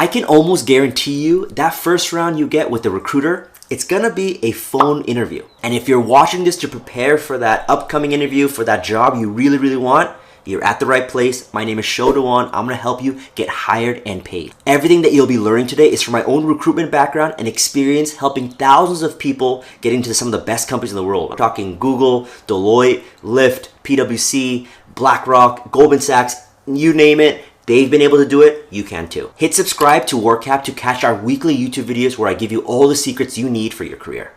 I can almost guarantee you that first round you get with the recruiter, it's gonna be a phone interview. And if you're watching this to prepare for that upcoming interview for that job you really, really want, you're at the right place. My name is Shodawan. I'm gonna help you get hired and paid. Everything that you'll be learning today is from my own recruitment background and experience helping thousands of people get into some of the best companies in the world. I'm talking Google, Deloitte, Lyft, PwC, BlackRock, Goldman Sachs, you name it. They've been able to do it, you can too. Hit subscribe to WorkCap to catch our weekly YouTube videos where I give you all the secrets you need for your career.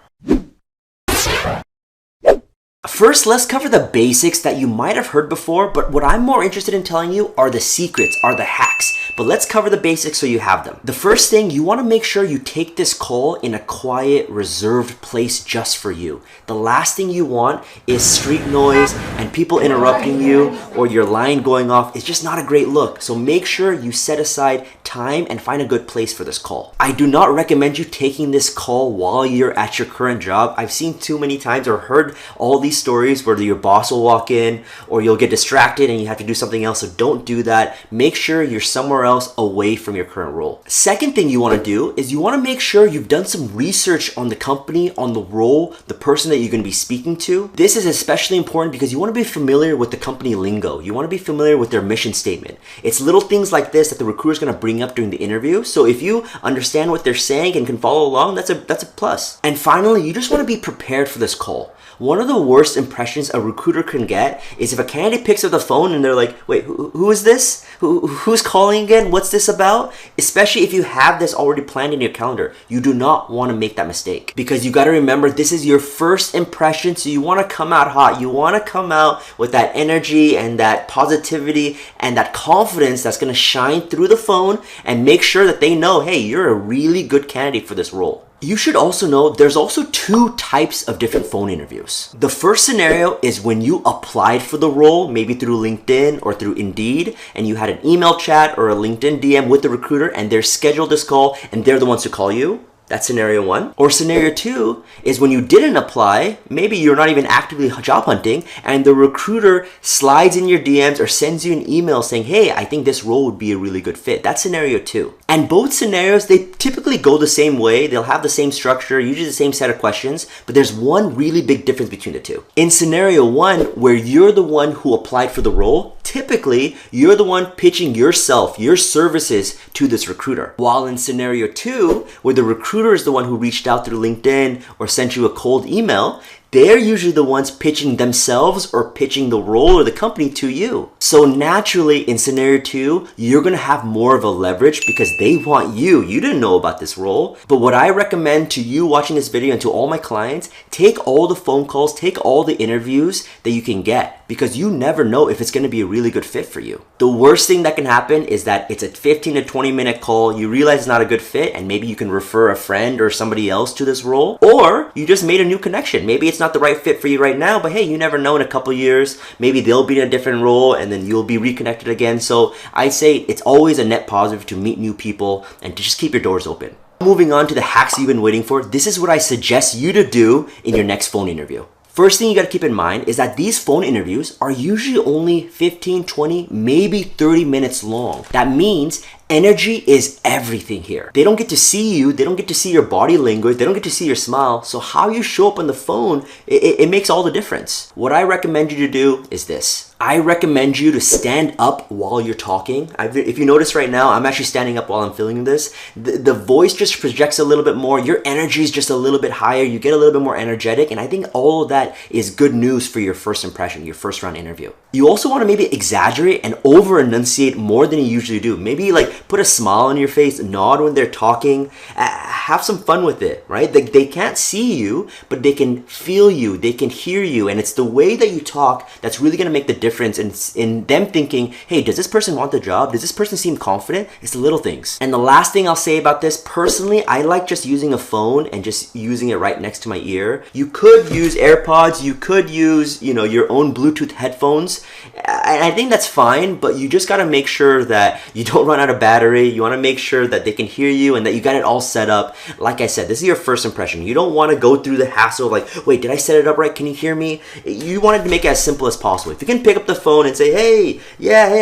First, let's cover the basics that you might have heard before, but what I'm more interested in telling you are the secrets, are the hacks. But let's cover the basics so you have them. The first thing, you want to make sure you take this call in a quiet, reserved place just for you. The last thing you want is street noise and people interrupting you or your line going off. It's just not a great look. So make sure you set aside time and find a good place for this call. I do not recommend you taking this call while you're at your current job. I've seen too many times or heard all these stories where your boss will walk in or you'll get distracted and you have to do something else. So don't do that. Make sure you're somewhere else away from your current role. Second thing you want to do is you want to make sure you've done some research on the company, on the role, the person that you're going to be speaking to. This is especially important because you want to be familiar with the company lingo. You want to be familiar with their mission statement. It's little things like this that the recruiter is going to bring up during the interview. So if you understand what they're saying and can follow along, that's a plus. And finally, you just want to be prepared for this call. One of the worst impressions a recruiter can get is if a candidate picks up the phone and they're like, wait, who is this? Who's calling again? What's this about? Especially if you have this already planned in your calendar. You do not want to make that mistake because you got to remember this is your first impression. So you want to come out hot. You want to come out with that energy and that positivity and that confidence that's going to shine through the phone and make sure that they know, hey, you're a really good candidate for this role. You should also know there's also two types of different phone interviews. The first scenario is when you applied for the role, maybe through LinkedIn or through Indeed, and you had an email chat or a LinkedIn DM with the recruiter and they're scheduled this call and they're the ones to call you. That's scenario one. Or scenario two is when you didn't apply, maybe you're not even actively job hunting, and the recruiter slides in your DMs or sends you an email saying, hey, I think this role would be a really good fit. That's scenario two. And both scenarios, they typically go the same way. They'll have the same structure, usually the same set of questions, but there's one really big difference between the two. In scenario one, where you're the one who applied for the role, typically you're the one pitching yourself, your services to this recruiter. While in scenario two, where the recruiter is the one who reached out through LinkedIn or sent you a cold email, they're usually the ones pitching themselves or pitching the role or the company to you. So naturally in scenario two, you're gonna have more of a leverage because they want you. You didn't know about this role. But what I recommend to you watching this video and to all my clients, take all the phone calls, take all the interviews that you can get because you never know if it's gonna be a really good fit for you. The worst thing that can happen is that it's a 15 to 20 minute call, you realize it's not a good fit and maybe you can refer a friend or somebody else to this role, or you just made a new connection. Maybe it's not the right fit for you right now, but hey, you never know, in a couple years, maybe they'll be in a different role and then you'll be reconnected again. So I say it's always a net positive to meet new people and to just keep your doors open. Moving on to the hacks you've been waiting for, this is what I suggest you to do in your next phone interview. First thing you got to keep in mind is that these phone interviews are usually only 15, 20, maybe 30 minutes long. That means energy is everything here. They don't get to see you. They don't get to see your body language. They don't get to see your smile. So how you show up on the phone, it makes all the difference. What I recommend you to do is this. I recommend you to stand up while you're talking. If you notice right now, I'm actually standing up while I'm filming this. The voice just projects a little bit more. Your energy is just a little bit higher. You get a little bit more energetic. And I think all of that is good news for your first impression, your first round interview. You also want to maybe exaggerate and over enunciate more than you usually do. Maybe like put a smile on your face, nod when they're talking, have some fun with it, right? They can't see you, but they can feel you, they can hear you. And it's the way that you talk that's really going to make the difference in them thinking, hey, does this person want the job? Does this person seem confident? It's the little things. And the last thing I'll say about this, personally, I like just using a phone and just using it right next to my ear. You could use AirPods, you could use, your own Bluetooth headphones. And I think that's fine, but you just got to make sure that you don't run out of battery battery. You want to make sure that they can hear you and that you got it all set up. Like I said, this is your first impression. You don't want to go through the hassle of like, wait, did I set it up right? Can you hear me? You want to make it as simple as possible. If you can pick up the phone and say, hey,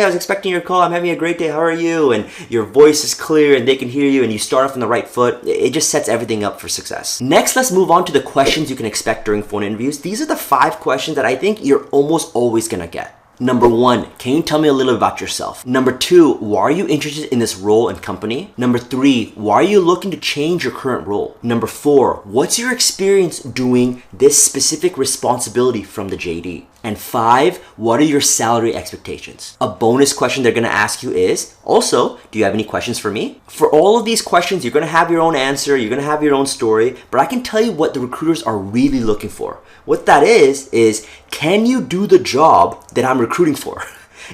I was expecting your call. I'm having a great day. How are you? And your voice is clear and they can hear you and you start off on the right foot, it just sets everything up for success. Next, let's move on to the questions you can expect during phone interviews. These are the 5 questions that I think you're almost always gonna get. Number 1, can you tell me a little about yourself? Number 2, why are you interested in this role and company? Number 3, why are you looking to change your current role? Number 4, what's your experience doing this specific responsibility from the JD? And 5, what are your salary expectations? A bonus question they're gonna ask you is, also, do you have any questions for me? For all of these questions, you're gonna have your own answer, you're gonna have your own story, but I can tell you what the recruiters are really looking for. What that is can you do the job that I'm recruiting for?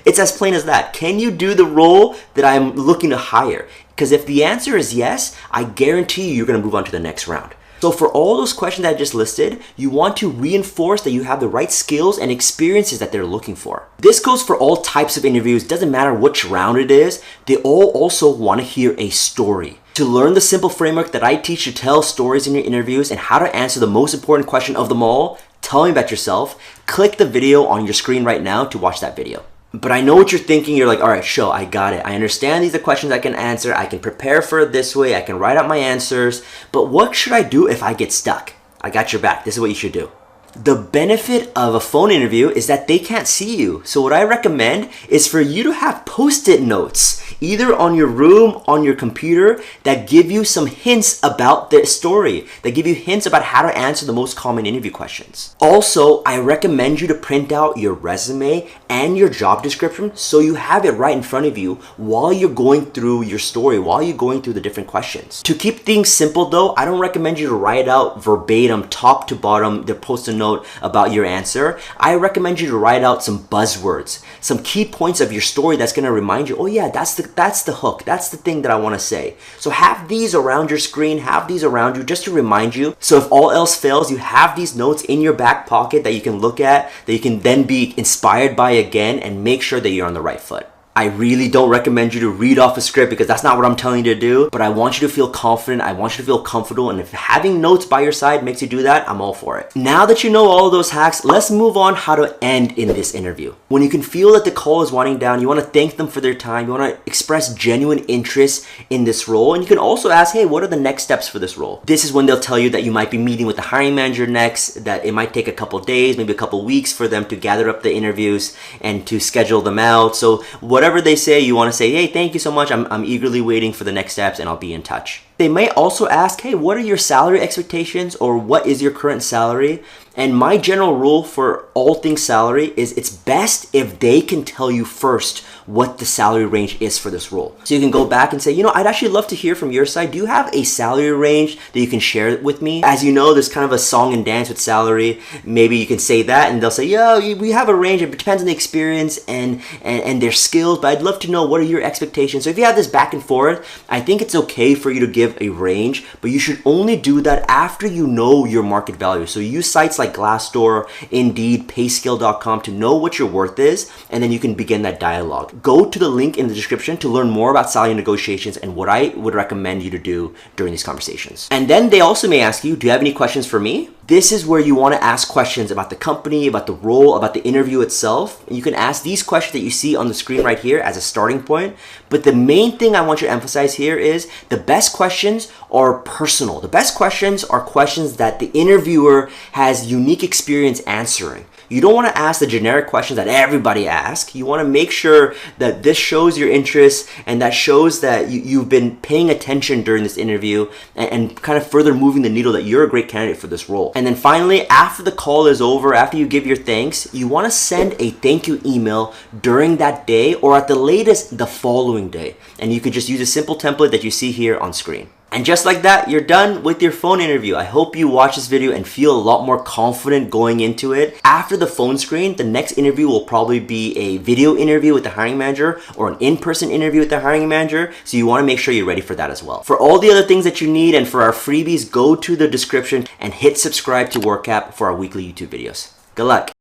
It's as plain as that. Can you do the role that I'm looking to hire? Because if the answer is yes, I guarantee you're gonna move on to the next round. So for all those questions I just listed, you want to reinforce that you have the right skills and experiences that they're looking for. This goes for all types of interviews. Doesn't matter which round it is. They all also want to hear a story. To learn the simple framework that I teach to tell stories in your interviews and how to answer the most important question of them all, tell me about yourself, click the video on your screen right now to watch that video. But I know what you're thinking. You're like, all right, Sho, I got it. I understand these are questions I can answer. I can prepare for it this way. I can write out my answers. But what should I do if I get stuck? I got your back. This is what you should do. The benefit of a phone interview is that they can't see you. So what I recommend is for you to have post-it notes, either on your room, on your computer, that give you some hints about the story, that give you hints about how to answer the most common interview questions. Also, I recommend you to print out your resume and your job description so you have it right in front of you while you're going through your story, while you're going through the different questions. To keep things simple though, I don't recommend you to write out verbatim, top to bottom, the post-it note about your answer. I recommend you to write out some buzzwords, some key points of your story that's going to remind you, oh yeah, that's the hook, that's the thing that I want to say. So have these around your screen, have these around you just to remind you. So if all else fails, you have these notes in your back pocket that you can look at, that you can then be inspired by again and make sure that you're on the right foot. I really don't recommend you to read off a script because that's not what I'm telling you to do, but I want you to feel confident, I want you to feel comfortable, and if having notes by your side makes you do that, I'm all for it. Now that you know all of those hacks, let's move on how to end in this interview. When you can feel that the call is winding down, you want to thank them for their time, you want to express genuine interest in this role, and you can also ask, hey, what are the next steps for this role? This is when they'll tell you that you might be meeting with the hiring manager next, that it might take a couple days, maybe a couple weeks for them to gather up the interviews and to schedule them out. So whatever they say, you want to say, hey, thank you so much. I'm eagerly waiting for the next steps and I'll be in touch. They may also ask, hey, what are your salary expectations or what is your current salary? And my general rule for all things salary is it's best if they can tell you first what the salary range is for this role. So you can go back and say, I'd actually love to hear from your side. Do you have a salary range that you can share with me? As you know, there's kind of a song and dance with salary. Maybe you can say that and they'll say, yeah, we have a range. It depends on the experience and their skills, but I'd love to know what are your expectations. So if you have this back and forth, I think it's okay for you to give a range, but you should only do that after you know your market value. So use sites like Glassdoor, Indeed, Payscale.com to know what your worth is, and then you can begin that dialogue. Go to the link in the description to learn more about salary negotiations and what I would recommend you to do during these conversations. And then they also may ask you, do you have any questions for me? This is where you want to ask questions about the company, about the role, about the interview itself. And you can ask these questions that you see on the screen right here as a starting point. But the main thing I want you to emphasize here is the best questions are personal. The best questions are questions that the interviewer has unique experience answering. You don't want to ask the generic questions that everybody asks. You want to make sure that this shows your interest and that shows that you've been paying attention during this interview and kind of further moving the needle that you're a great candidate for this role. And then finally, after the call is over, after you give your thanks, you want to send a thank you email during that day or at the latest the following day. And you could just use a simple template that you see here on screen. And just like that, you're done with your phone interview. I hope you watch this video and feel a lot more confident going into it. After the phone screen, the next interview will probably be a video interview with the hiring manager or an in-person interview with the hiring manager. So you want to make sure you're ready for that as well. For all the other things that you need and for our freebies, go to the description and hit subscribe to WorkApp for our weekly YouTube videos. Good luck.